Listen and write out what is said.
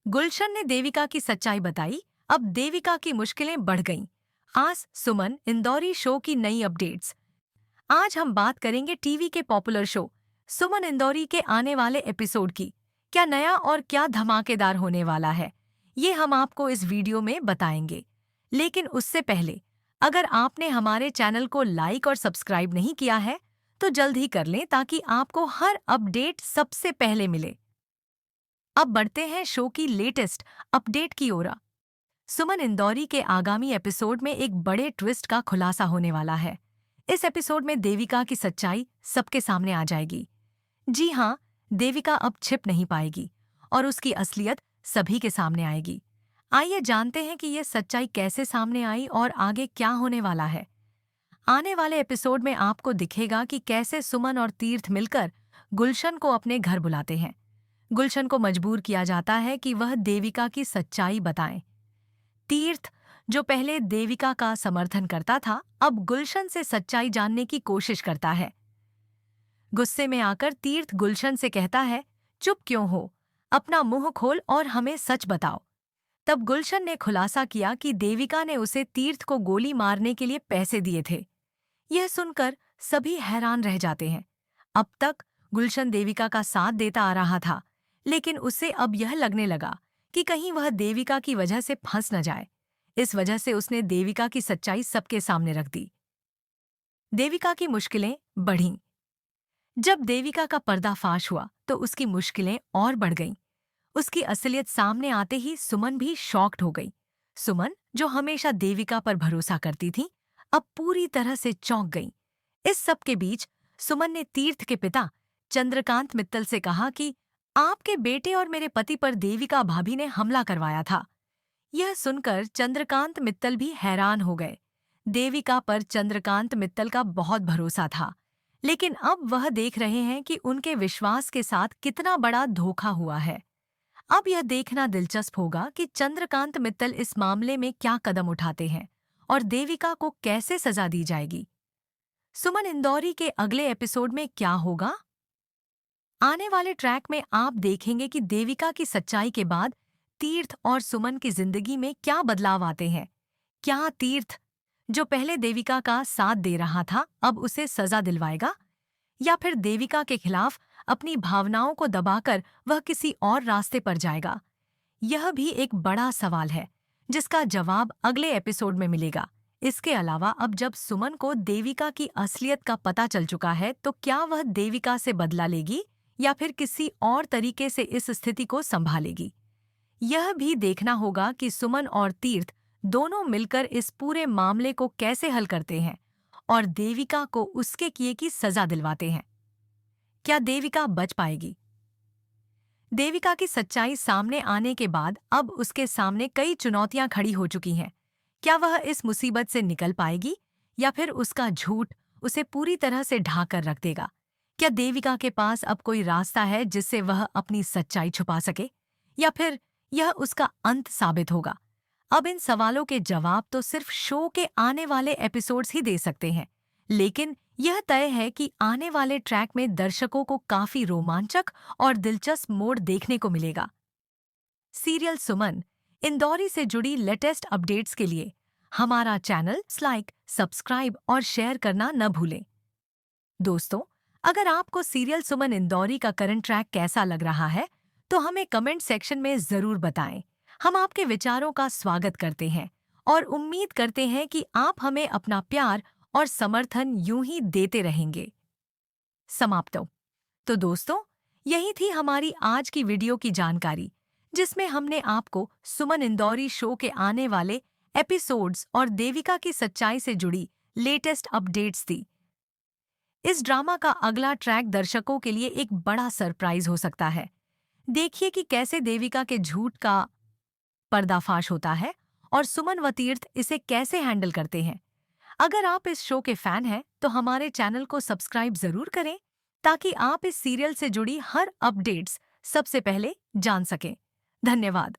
गुलशन ने देविका की सच्चाई बताई। अब देविका की मुश्किलें बढ़ गईं। आज सुमन इंदौरी शो की नई अपडेट्स। आज हम बात करेंगे टीवी के पॉपुलर शो सुमन इंदौरी के आने वाले एपिसोड की। क्या नया और क्या धमाकेदार होने वाला है, ये हम आपको इस वीडियो में बताएंगे। लेकिन उससे पहले, अगर आपने हमारे चैनल को लाइक और सब्सक्राइब नहीं किया है तो जल्द ही कर लें ताकि आपको हर अपडेट सबसे पहले मिले। अब बढ़ते हैं शो की लेटेस्ट अपडेट की ओर। सुमन इंदौरी के आगामी एपिसोड में एक बड़े ट्विस्ट का खुलासा होने वाला है। इस एपिसोड में देविका की सच्चाई सबके सामने आ जाएगी। जी हाँ, देविका अब छिप नहीं पाएगी और उसकी असलियत सभी के सामने आएगी। आइए जानते हैं कि ये सच्चाई कैसे सामने आई और आगे क्या होने वाला है। आने वाले एपिसोड में आपको दिखेगा कि कैसे सुमन और तीर्थ मिलकर गुलशन को अपने घर बुलाते हैं। गुलशन को मजबूर किया जाता है कि वह देविका की सच्चाई बताएं। तीर्थ, जो पहले देविका का समर्थन करता था, अब गुलशन से सच्चाई जानने की कोशिश करता है। गुस्से में आकर तीर्थ गुलशन से कहता है, चुप क्यों हो, अपना मुंह खोल और हमें सच बताओ। तब गुलशन ने खुलासा किया कि देविका ने उसे तीर्थ को गोली मारने के लिए पैसे दिए थे। यह सुनकर सभी हैरान रह जाते हैं। अब तक गुलशन देविका का साथ देता आ रहा था, लेकिन उसे अब यह लगने लगा कि कहीं वह देविका की वजह से फंस न जाए। इस वजह से उसने देविका की सच्चाई सबके सामने रख दी। देविका की मुश्किलें बढ़ीं। जब देविका का पर्दाफाश हुआ तो उसकी मुश्किलें और बढ़ गईं। उसकी असलियत सामने आते ही सुमन भी शॉक्ड हो गई। सुमन, जो हमेशा देविका पर भरोसा करती थी, अब पूरी तरह से चौंक गई। इस सब के बीच सुमन ने तीर्थ के पिता चंद्रकांत मित्तल से कहा कि आपके बेटे और मेरे पति पर देविका भाभी ने हमला करवाया था। यह सुनकर चंद्रकांत मित्तल भी हैरान हो गए। देविका पर चंद्रकांत मित्तल का बहुत भरोसा था, लेकिन अब वह देख रहे हैं कि उनके विश्वास के साथ कितना बड़ा धोखा हुआ है। अब यह देखना दिलचस्प होगा कि चंद्रकांत मित्तल इस मामले में क्या कदम उठाते हैं और देविका को कैसे सजा दी जाएगी। सुमन इंदौरी के अगले एपिसोड में क्या होगा? आने वाले ट्रैक में आप देखेंगे कि देविका की सच्चाई के बाद तीर्थ और सुमन की जिंदगी में क्या बदलाव आते हैं। क्या तीर्थ, जो पहले देविका का साथ दे रहा था, अब उसे सजा दिलवाएगा, या फिर देविका के खिलाफ अपनी भावनाओं को दबाकर वह किसी और रास्ते पर जाएगा? यह भी एक बड़ा सवाल है जिसका जवाब अगले एपिसोड में मिलेगा। इसके अलावा अब जब सुमन को देविका की असलियत का पता चल चुका है तो क्या वह देविका से बदला लेगी या फिर किसी और तरीके से इस स्थिति को संभालेगी? यह भी देखना होगा कि सुमन और तीर्थ दोनों मिलकर इस पूरे मामले को कैसे हल करते हैं और देविका को उसके किए की सजा दिलवाते हैं। क्या देविका बच पाएगी? देविका की सच्चाई सामने आने के बाद अब उसके सामने कई चुनौतियां खड़ी हो चुकी हैं। क्या वह इस मुसीबत से निकल पाएगी या फिर उसका झूठ उसे पूरी तरह से ढांक कर रख देगा? क्या देविका के पास अब कोई रास्ता है जिससे वह अपनी सच्चाई छुपा सके, या फिर यह उसका अंत साबित होगा? अब इन सवालों के जवाब तो सिर्फ शो के आने वाले एपिसोड्स ही दे सकते हैं, लेकिन यह तय है कि आने वाले ट्रैक में दर्शकों को काफी रोमांचक और दिलचस्प मोड़ देखने को मिलेगा। सीरियल सुमन इंदौरी से जुड़ी लेटेस्ट अपडेट्स के लिए हमारा चैनल लाइक, सब्सक्राइब और शेयर करना न भूलें। दोस्तों, अगर आपको सीरियल सुमन इंदौरी का करंट ट्रैक कैसा लग रहा है तो हमें कमेंट सेक्शन में जरूर बताएं। हम आपके विचारों का स्वागत करते हैं और उम्मीद करते हैं कि आप हमें अपना प्यार और समर्थन यूं ही देते रहेंगे। समाप्त। तो दोस्तों, यही थी हमारी आज की वीडियो की जानकारी, जिसमें हमने आपको सुमन इंदौरी शो के आने वाले एपिसोड्स और देविका की सच्चाई से जुड़ी लेटेस्ट अपडेट्स दी। इस ड्रामा का अगला ट्रैक दर्शकों के लिए एक बड़ा सरप्राइज हो सकता है। देखिए कि कैसे देविका के झूठ का पर्दाफाश होता है और सुमन व तीर्थ इसे कैसे हैंडल करते हैं। अगर आप इस शो के फैन हैं तो हमारे चैनल को सब्सक्राइब जरूर करें ताकि आप इस सीरियल से जुड़ी हर अपडेट्स सबसे पहले जान सकें। धन्यवाद।